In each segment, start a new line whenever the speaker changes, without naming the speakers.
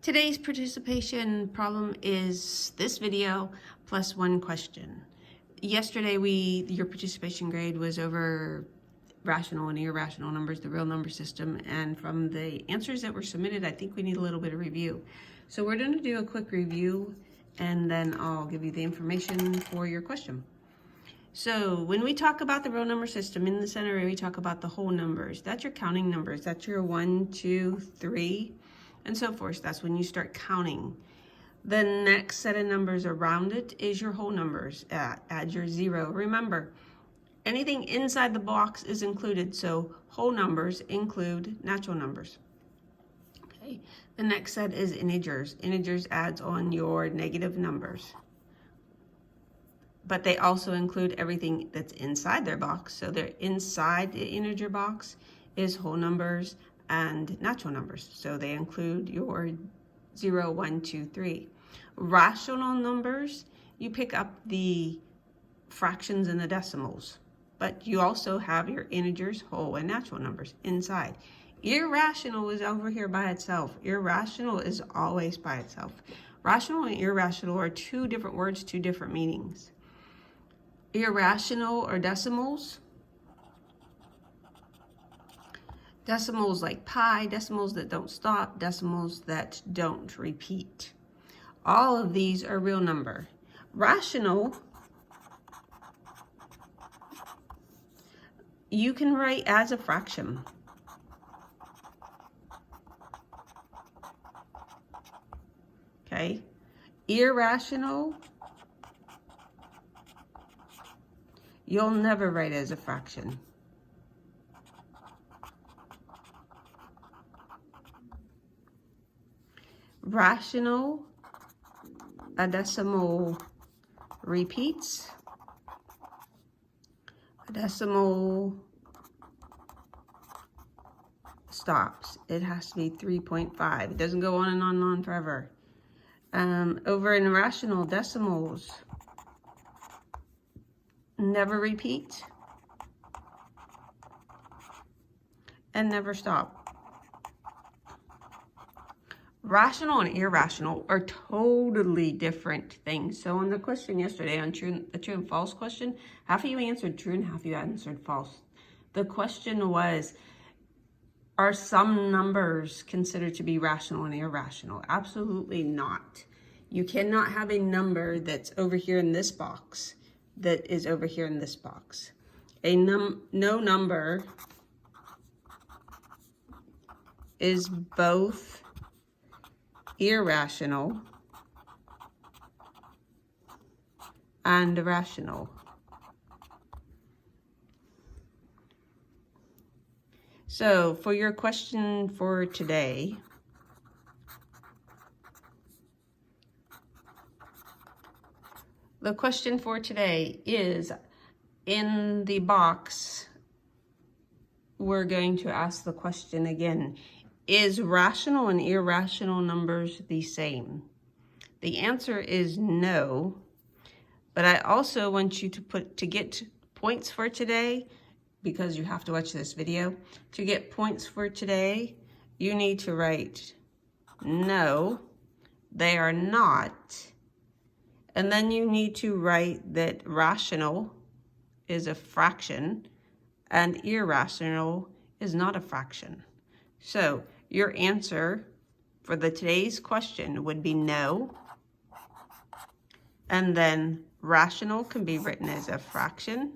Today's participation problem is this video plus one question. Yesterday your participation grade was over rational and irrational numbers, the real number system, and from the answers that were submitted, I think we need a little bit of review. So we're going to do a quick review and then I'll give you the information for your question. So when we talk about the real number system, in the center we talk about the whole numbers. That's your counting numbers. That's your 1, 2, 3, and so forth. That's when you start counting. The next set of numbers around it is your whole numbers. Add your 0. Remember, anything inside the box is included, so whole numbers include natural numbers. Okay. The next set is integers. Integers adds on your negative numbers. But they also include everything that's inside their box. So they're inside the integer box is whole numbers and natural numbers. So they include your 0, 1, 2, 3. Rational numbers, you pick up the fractions and the decimals, but you also have your integers, whole, and natural numbers inside. Irrational is over here by itself. Irrational is always by itself. Rational and irrational are two different words, two different meanings. Irrational are decimals. Decimals like pi, decimals that don't stop, decimals that don't repeat. All of these are real number. Rational, you can write as a fraction. Okay. Irrational, you'll never write as a fraction. Rational, a decimal repeats. A decimal stops. It has to be 3.5. It doesn't go on and on and on forever. Over in rational, decimals never repeat and never stop. Rational and irrational are totally different things. So on the question yesterday, on the true and false question, half of you answered true and half of you answered false. The question was, are some numbers considered to be rational and irrational? Absolutely not. You cannot have a number that's over here in this box that is over here in this box. No number is both irrational and rational. So for your question for today, the question for today is, in the box, we're going to ask the question again. Is rational and irrational numbers the same? The answer is no, but I also want you to get points for today, because you have to watch this video. To get points for today, you need to write no, they are not. And then you need to write that rational is a fraction and irrational is not a fraction. So your answer for today's question would be no. And then rational can be written as a fraction.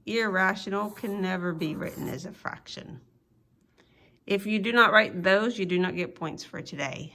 Irrational can never be written as a fraction. If you do not write those, you do not get points for today.